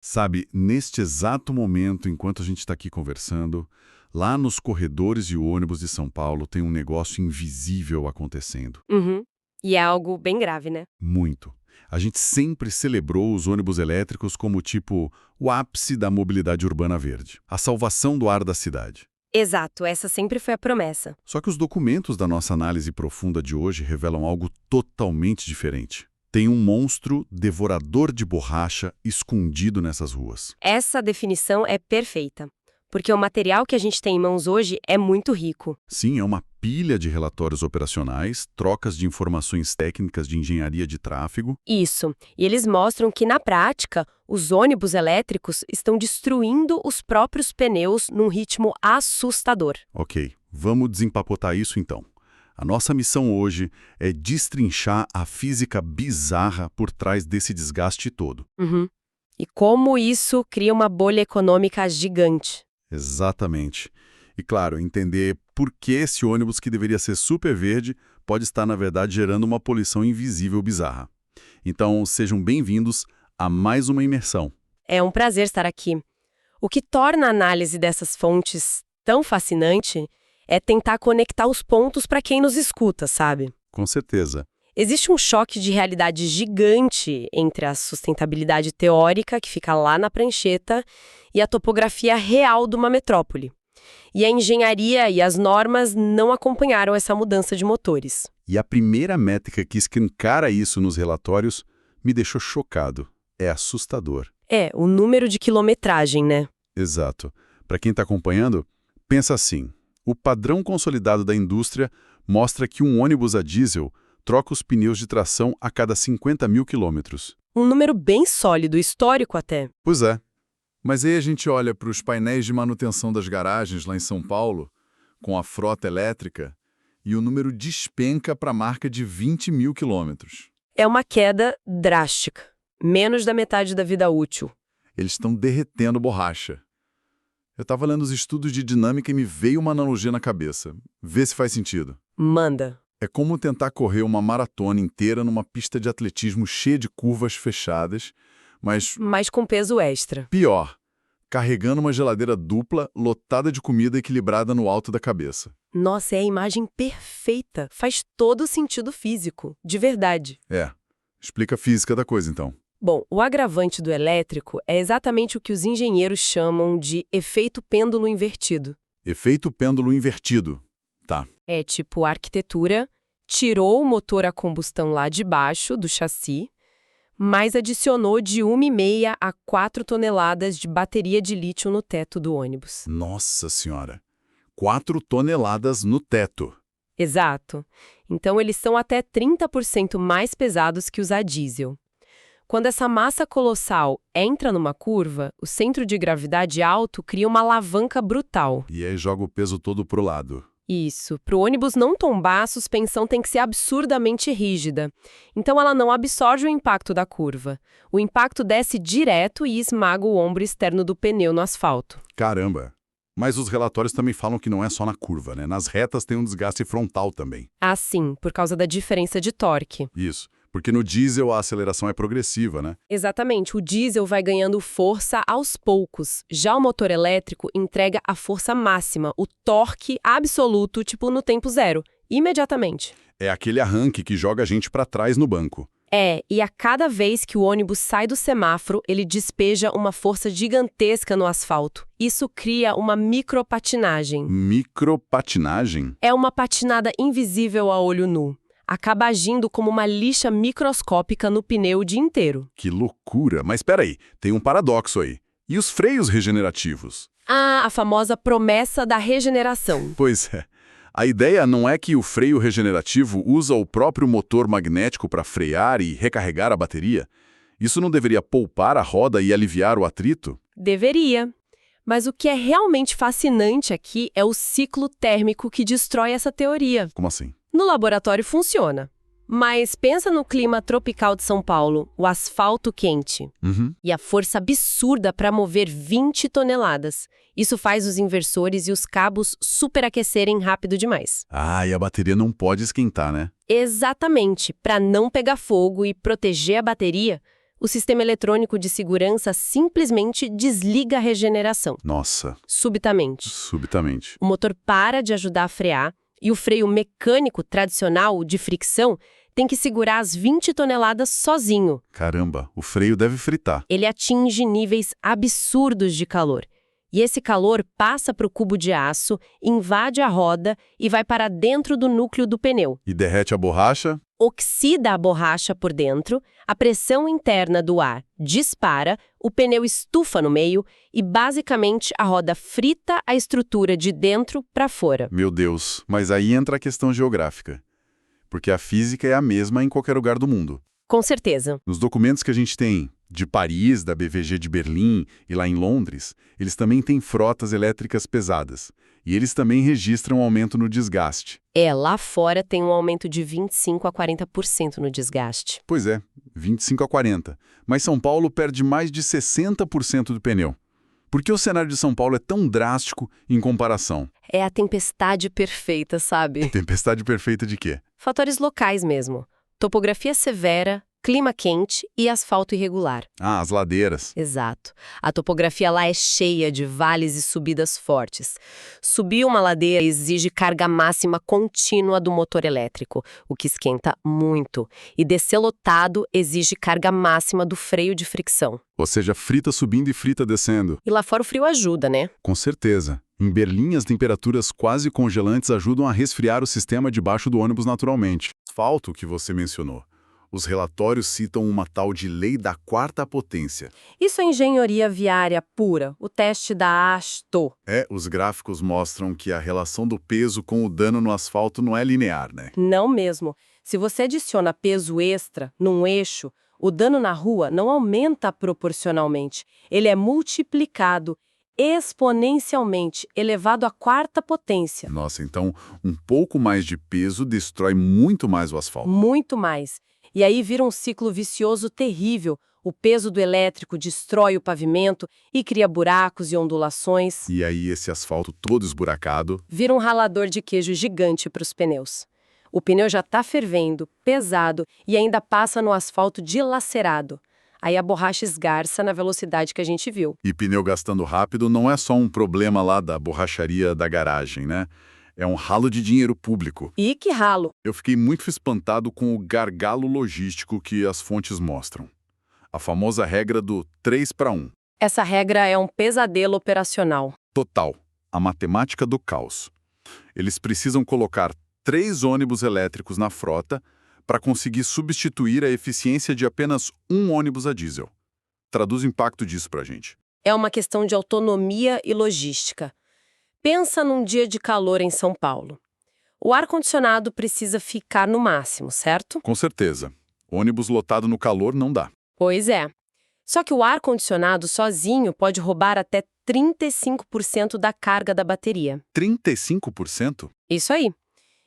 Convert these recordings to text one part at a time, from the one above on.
Sabe, neste exato momento, enquanto a gente está aqui conversando, lá nos corredores de ônibus de São Paulo tem um negócio invisível acontecendo. Uhum. E é algo bem grave, né? Muito. A gente sempre celebrou os ônibus elétricos como tipo o ápice da mobilidade urbana verde, a salvação do ar da cidade. Exato, essa sempre foi a promessa. Só que os documentos da nossa análise profunda de hoje revelam algo totalmente diferente. Tem um monstro devorador de borracha escondido nessas ruas. Essa definição é perfeita, porque o material que a gente tem em mãos hoje é muito rico. Sim, é uma pilha de relatórios operacionais, trocas de informações técnicas de engenharia de tráfego. Isso. E eles mostram que, na prática, os ônibus elétricos estão destruindo os próprios pneus num ritmo assustador. Ok, vamos desempapotar isso então. A nossa missão hoje é destrinchar a física bizarra por trás desse desgaste todo. Uhum. E como isso cria uma bolha econômica gigante. Exatamente. E, claro, entender por que esse ônibus que deveria ser super verde pode estar, na verdade, gerando uma poluição invisível bizarra. Então, sejam bem-vindos a mais uma imersão. É um prazer estar aqui. O que torna a análise dessas fontes tão fascinante é tentar conectar os pontos para quem nos escuta, sabe? Com certeza. Existe um choque de realidade gigante entre a sustentabilidade teórica, que fica lá na prancheta, e a topografia real de uma metrópole. E a engenharia e as normas não acompanharam essa mudança de motores. E a primeira métrica que escancara isso nos relatórios me deixou chocado. É assustador. É, o número de quilometragem, né? Exato. Para quem está acompanhando, pensa assim. O padrão consolidado da indústria mostra que um ônibus a diesel troca os pneus de tração a cada 50 mil quilômetros. Um número bem sólido, histórico até. Pois é. Mas aí a gente olha para os painéis de manutenção das garagens lá em São Paulo, com a frota elétrica, e o número despenca para a marca de 20 mil quilômetros. É uma queda drástica. Menos da metade da vida útil. Eles estão derretendo borracha. Eu estava lendo os estudos de dinâmica e me veio uma analogia na cabeça. Vê se faz sentido. Manda. É como tentar correr uma maratona inteira numa pista de atletismo cheia de curvas fechadas, mas Com peso extra. pior, carregando uma geladeira dupla lotada de comida equilibrada no alto da cabeça. Nossa, é a imagem perfeita. Faz todo sentido físico. De verdade. Explica a física da coisa então. Bom, o agravante do elétrico é exatamente o que os engenheiros chamam de efeito pêndulo invertido. Efeito pêndulo invertido. Tá. É tipo, a arquitetura tirou o motor a combustão lá de baixo, do chassi, mas adicionou de 1,5 a 4 toneladas de bateria de lítio no teto do ônibus. Nossa Senhora. 4 toneladas no teto. Exato. Então, eles são até 30% mais pesados que os a diesel. Quando essa massa colossal entra numa curva, o centro de gravidade alto cria uma alavanca brutal. E aí joga o peso todo pro lado. Isso. Para o ônibus não tombar, a suspensão tem que ser absurdamente rígida. Então, ela não absorve o impacto da curva. O impacto desce direto e esmaga o ombro externo do pneu no asfalto. Caramba! Mas os relatórios também falam que não é só na curva, né? Nas retas tem um desgaste frontal também. Ah, sim, por causa da diferença de torque. Isso. Porque no diesel a aceleração é progressiva, né? Exatamente, o diesel vai ganhando força aos poucos. Já o motor elétrico entrega a força máxima, o torque absoluto, tipo no tempo zero, imediatamente. É aquele arranque que joga a gente pra trás no banco. É, e a cada vez que o ônibus sai do semáforo, ele despeja uma força gigantesca no asfalto. Isso cria uma micropatinagem. Micropatinagem? É uma patinada invisível a olho nu. Acaba agindo como uma lixa microscópica no pneu o dia inteiro. Que loucura! Mas peraí, tem um paradoxo aí. E os freios regenerativos? Ah, a famosa promessa da regeneração. Pois é. A ideia não é que o freio regenerativo usa o próprio motor magnético para frear e recarregar a bateria? Isso não deveria poupar a roda e aliviar o atrito? Deveria. Mas o que é realmente fascinante aqui é o ciclo térmico que destrói essa teoria. Como assim? No laboratório funciona. Mas pensa no clima tropical de São Paulo, o asfalto quente. E a força absurda para mover 20 toneladas. Isso faz os inversores e os cabos superaquecerem rápido demais. Ah, e a bateria não pode esquentar, né? Exatamente. Para não pegar fogo e proteger a bateria, o sistema eletrônico de segurança simplesmente desliga a regeneração. Nossa, Subitamente. subitamente. O motor para de ajudar a frear e o freio mecânico tradicional de fricção tem que segurar as 20 toneladas sozinho. Caramba, o freio deve fritar. Ele atinge níveis absurdos de calor. E esse calor passa para o cubo de aço, invade a roda e vai para dentro do núcleo do pneu. E derrete a borracha? Oxida a borracha por dentro, a pressão interna do ar dispara, o pneu estufa no meio e, basicamente, a roda frita a estrutura de dentro para fora. Meu Deus, mas aí entra a questão geográfica. Porque a física é a mesma em qualquer lugar do mundo. Com certeza. Nos documentos que a gente tem de Paris, da BVG de Berlim e lá em Londres, eles também têm frotas elétricas pesadas. E eles também registram um aumento no desgaste. Lá fora tem um aumento de 25% a 40% no desgaste. Pois é, 25 a 40. Mas São Paulo perde mais de 60% do pneu. Por que o cenário de São Paulo é tão drástico em comparação? É a tempestade perfeita, sabe? Tempestade perfeita de quê? Fatores locais mesmo. Topografia severa, clima quente e asfalto irregular. Ah, as ladeiras. Exato. A topografia lá é cheia de vales e subidas fortes. Subir uma ladeira exige carga máxima contínua do motor elétrico, o que esquenta muito. E descer lotado exige carga máxima do freio de fricção. Ou seja, frita subindo e frita descendo. E lá fora o frio ajuda, né? Com certeza. Em Berlim, as temperaturas quase congelantes ajudam a resfriar o sistema debaixo do ônibus naturalmente. Asfalto que você mencionou. Os relatórios citam uma tal de lei da quarta potência. Isso é engenharia viária pura, o teste da AASHTO. Os gráficos mostram que a relação do peso com o dano no asfalto não é linear, né? Não mesmo. Se você adiciona peso extra num eixo, o dano na rua não aumenta proporcionalmente. Ele é multiplicado exponencialmente, elevado à quarta potência. Nossa, então um pouco mais de peso destrói muito mais o asfalto. Muito mais. E aí vira um ciclo vicioso terrível. O peso do elétrico destrói o pavimento e cria buracos e ondulações. E aí esse asfalto todo esburacado... Vira um ralador de queijo gigante para os pneus. O pneu já está fervendo, pesado e ainda passa no asfalto dilacerado. Aí a borracha esgarça na velocidade que a gente viu. E pneu gastando rápido não é só um problema lá da borracharia da garagem, né? É um ralo de dinheiro público. E que ralo! Eu fiquei muito espantado com o gargalo logístico que as fontes mostram. A famosa regra do 3-para-1. Essa regra é um pesadelo operacional. Total. A matemática do caos. Eles precisam colocar 3 ônibus elétricos na frota para conseguir substituir a eficiência de apenas um ônibus a diesel. Traduz o impacto disso pra gente. É uma questão de autonomia e logística. Pensa num dia de calor em São Paulo. O ar-condicionado precisa ficar no máximo, certo? Com certeza. Ônibus lotado no calor não dá. Pois é. Só que o ar-condicionado sozinho pode roubar até 35% da carga da bateria. 35%? Isso aí.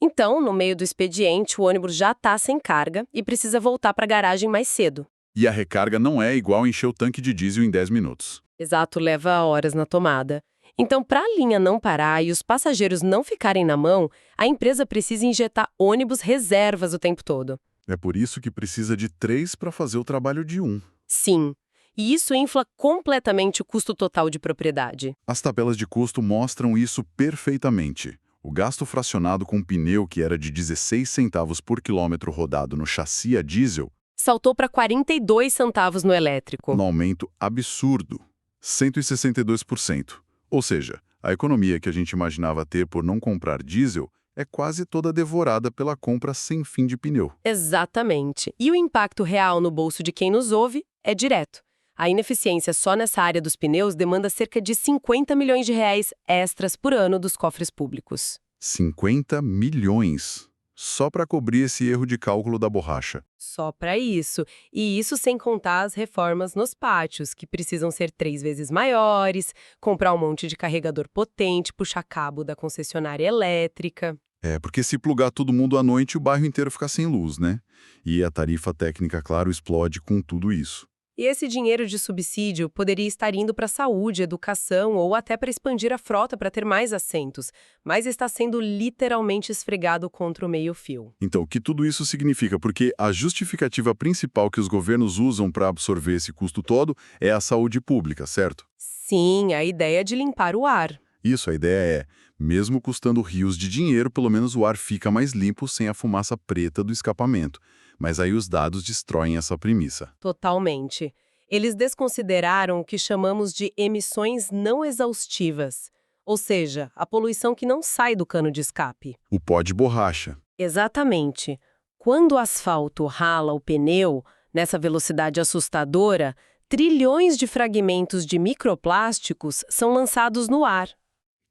Então, no meio do expediente, o ônibus já está sem carga e precisa voltar para a garagem mais cedo. E a recarga não é igual encher o tanque de diesel em 10 minutos. Exato, leva horas na tomada. Então, para a linha não parar e os passageiros não ficarem na mão, a empresa precisa injetar ônibus reservas o tempo todo. É por isso que precisa de 3 para fazer o trabalho de 1. Sim. E isso infla completamente o custo total de propriedade. As tabelas de custo mostram isso perfeitamente. O gasto fracionado com pneu, que era de 16 centavos por quilômetro rodado no chassi a diesel, saltou para 42 centavos no elétrico. Um aumento absurdo, 162%. Ou seja, a economia que a gente imaginava ter por não comprar diesel é quase toda devorada pela compra sem fim de pneu. Exatamente. E o impacto real no bolso de quem nos ouve é direto. A ineficiência só nessa área dos pneus demanda cerca de 50 milhões de reais extras por ano dos cofres públicos. 50 milhões! Só para cobrir esse erro de cálculo da borracha. Só para isso. E isso sem contar as reformas nos pátios, que precisam ser 3 vezes maiores, comprar um monte de carregador potente, puxar cabo da concessionária elétrica. Porque se plugar todo mundo à noite, o bairro inteiro fica sem luz, né? E a tarifa técnica, claro, explode com tudo isso. E esse dinheiro de subsídio poderia estar indo para saúde, educação ou até para expandir a frota para ter mais assentos, mas está sendo literalmente esfregado contra o meio-fio. Então, o que tudo isso significa? Porque a justificativa principal que os governos usam para absorver esse custo todo é a saúde pública, certo? Sim, a ideia de limpar o ar. Isso, a ideia é, mesmo custando rios de dinheiro, pelo menos o ar fica mais limpo sem a fumaça preta do escapamento. Mas aí os dados destroem essa premissa. Totalmente. Eles desconsideraram o que chamamos de emissões não exaustivas, ou seja, a poluição que não sai do cano de escape. O pó de borracha. Exatamente. Quando o asfalto rala o pneu, nessa velocidade assustadora, trilhões de fragmentos de microplásticos são lançados no ar.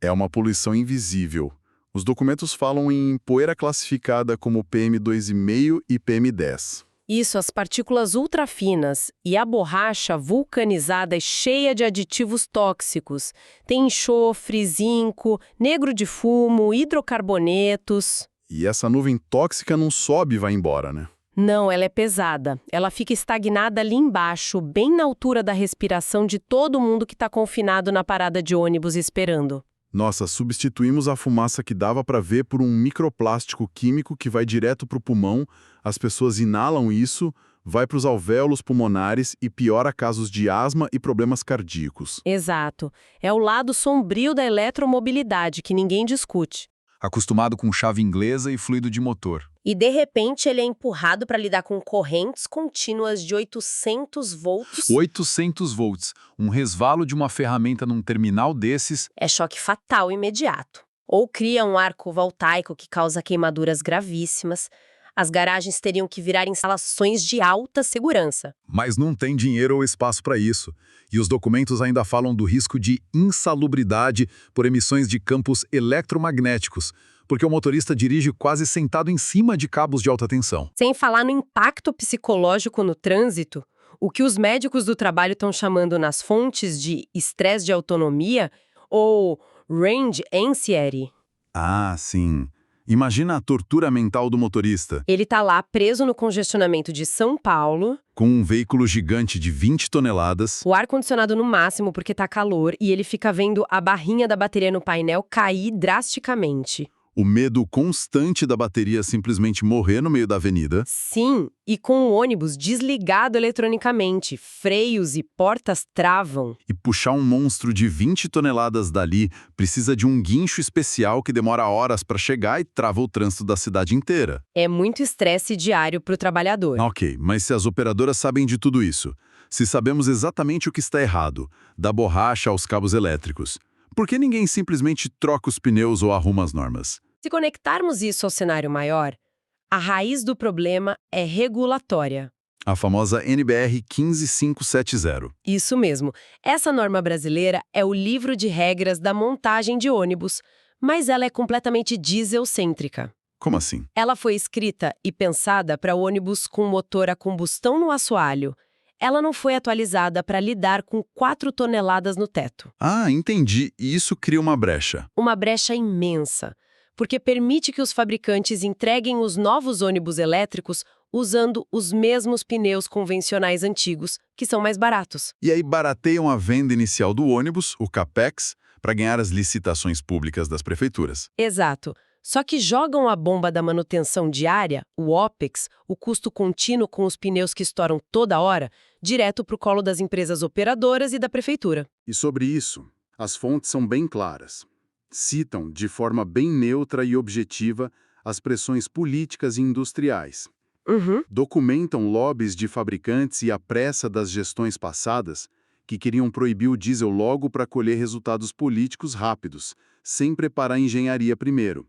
É uma poluição invisível. Os documentos falam em poeira classificada como PM2,5 e PM10. Isso, as partículas ultrafinas e a borracha vulcanizada é cheia de aditivos tóxicos. Tem enxofre, zinco, negro de fumo, hidrocarbonetos. E essa nuvem tóxica não sobe e vai embora, né? Não, ela é pesada. Ela fica estagnada ali embaixo, bem na altura da respiração de todo mundo que está confinado na parada de ônibus esperando. Nossa, substituímos a fumaça que dava para ver por um microplástico químico que vai direto para o pulmão, as pessoas inalam isso, vai para os alvéolos pulmonares e piora casos de asma e problemas cardíacos. Exato. É o lado sombrio da eletromobilidade que ninguém discute. Acostumado com chave inglesa e fluido de motor. E, de repente, ele é empurrado para lidar com correntes contínuas de 800 volts. 800 volts. Um resvalo de uma ferramenta num terminal desses É choque fatal imediato. Ou cria um arco voltaico que causa queimaduras gravíssimas. As garagens teriam que virar instalações de alta segurança. Mas não tem dinheiro ou espaço para isso. E os documentos ainda falam do risco de insalubridade por emissões de campos eletromagnéticos, porque o motorista dirige quase sentado em cima de cabos de alta tensão. Sem falar no impacto psicológico no trânsito, o que os médicos do trabalho estão chamando nas fontes de estresse de autonomia ou range anxiety. Ah, sim. Imagina a tortura mental do motorista. Ele tá lá preso no congestionamento de São Paulo, Com um veículo gigante de 20 toneladas, o ar-condicionado no máximo porque tá calor e ele fica vendo a barrinha da bateria no painel cair drasticamente. o medo constante da bateria simplesmente morrer no meio da avenida, Sim, e com o ônibus desligado eletronicamente, freios e portas travam. e puxar um monstro de 20 toneladas dali precisa de um guincho especial que demora horas para chegar e trava o trânsito da cidade inteira. É muito estresse diário para o trabalhador. Ok, mas se as operadoras sabem de tudo isso, se sabemos exatamente o que está errado, da borracha aos cabos elétricos, por que ninguém simplesmente troca os pneus ou arruma as normas? Se conectarmos isso ao cenário maior, a raiz do problema é regulatória. A famosa NBR 15570. Isso mesmo. Essa norma brasileira é o livro de regras da montagem de ônibus, mas ela é completamente dieselcêntrica. Como assim? Ela foi escrita e pensada para ônibus com motor a combustão no assoalho. Ela não foi atualizada para lidar com 4 toneladas no teto. Ah, entendi. E isso cria uma brecha. Uma brecha imensa, porque permite que os fabricantes entreguem os novos ônibus elétricos usando os mesmos pneus convencionais antigos, que são mais baratos. E aí barateiam a venda inicial do ônibus, o CAPEX, para ganhar as licitações públicas das prefeituras. Exato. Só que jogam a bomba da manutenção diária, o OPEX, o custo contínuo com os pneus que estouram toda hora, direto para o colo das empresas operadoras e da prefeitura. E sobre isso, as fontes são bem claras. Citam, de forma bem neutra e objetiva, as pressões políticas e industriais. Documentam lobbies de fabricantes e a pressa das gestões passadas que queriam proibir o diesel logo para colher resultados políticos rápidos, sem preparar a engenharia primeiro.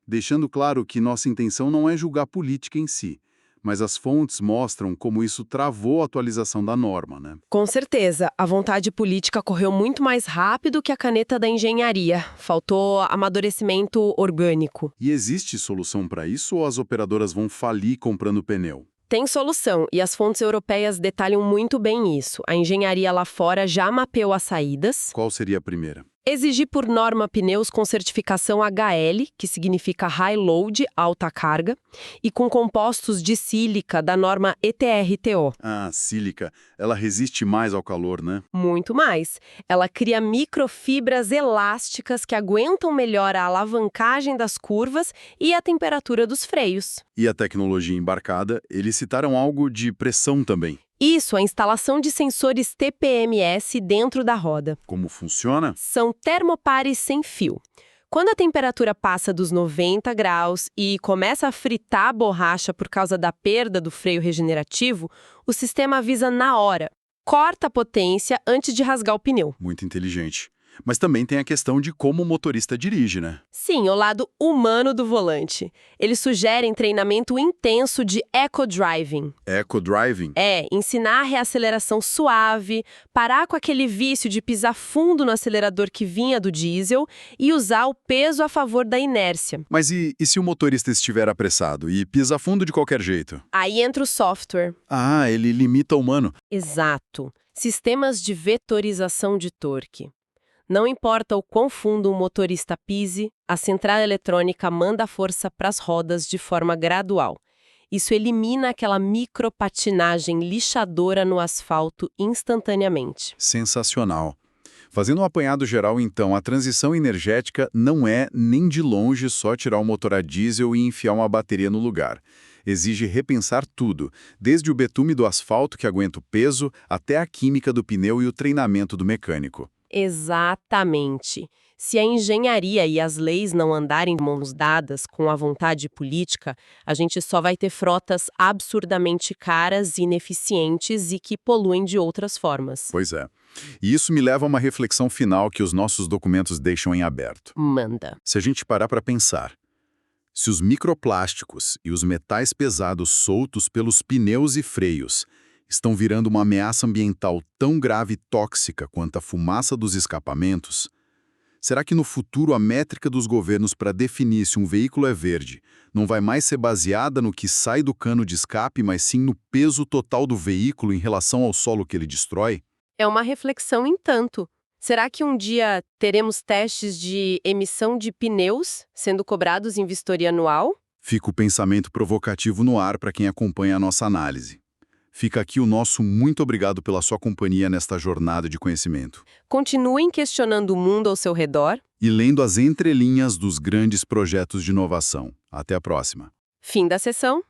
Deixando claro que nossa intenção não é julgar a política em si, mas as fontes mostram como isso travou a atualização da norma, né? Com certeza, a vontade política correu muito mais rápido que a caneta da engenharia. Faltou amadurecimento orgânico. E existe solução para isso ou as operadoras vão falir comprando pneu? Tem solução, e as fontes europeias detalham muito bem isso. A engenharia lá fora já mapeou as saídas. Qual seria a primeira? Exigir por norma pneus com certificação HL, que significa High Load, alta carga, e com compostos de sílica da norma ETRTO. Ah, sílica. Ela resiste mais ao calor, né? Muito mais. Ela cria microfibras elásticas que aguentam melhor a alavancagem das curvas e a temperatura dos freios. E a tecnologia embarcada, eles citaram algo de pressão também. Isso, a instalação de sensores TPMS dentro da roda. Como funciona? São termopares sem fio. Quando a temperatura passa dos 90 graus e começa a fritar a borracha por causa da perda do freio regenerativo, o sistema avisa na hora. Corta a potência antes de rasgar o pneu. Muito inteligente. Mas também tem a questão de como o motorista dirige, né? Sim, o lado humano do volante. Eles sugerem treinamento intenso de eco-driving. Eco-driving? Ensinar a reaceleração suave, parar com aquele vício de pisar fundo no acelerador que vinha do diesel e usar o peso a favor da inércia. Mas e se o motorista estiver apressado e pisa fundo de qualquer jeito? Aí entra o software. Ah, ele limita o humano. Exato. Sistemas de vetorização de torque. Não importa o quão fundo o motorista pise, a central eletrônica manda a força para as rodas de forma gradual. Isso elimina aquela micropatinagem lixadora no asfalto instantaneamente. Sensacional. Fazendo um apanhado geral, então, a transição energética não é, nem de longe, só tirar o motor a diesel e enfiar uma bateria no lugar. Exige repensar tudo, desde o betume do asfalto que aguenta o peso, até a química do pneu e o treinamento do mecânico. Exatamente. Se a engenharia e as leis não andarem de mãos dadas com a vontade política, a gente só vai ter frotas absurdamente caras, ineficientes e que poluem de outras formas. Pois é. E isso me leva a uma reflexão final que os nossos documentos deixam em aberto. Manda. Se a gente parar para pensar, se os microplásticos e os metais pesados soltos pelos pneus e freios estão virando uma ameaça ambiental tão grave e tóxica quanto a fumaça dos escapamentos, será que no futuro a métrica dos governos para definir se um veículo é verde não vai mais ser baseada no que sai do cano de escape, mas sim no peso total do veículo em relação ao solo que ele destrói? É uma reflexão em tanto. Será que um dia teremos testes de emissão de pneus sendo cobrados em vistoria anual? Fica o pensamento provocativo no ar para quem acompanha a nossa análise. Fica aqui o nosso muito obrigado pela sua companhia nesta jornada de conhecimento. Continuem questionando o mundo ao seu redor. E lendo as entrelinhas dos grandes projetos de inovação. Até a próxima. Fim da sessão.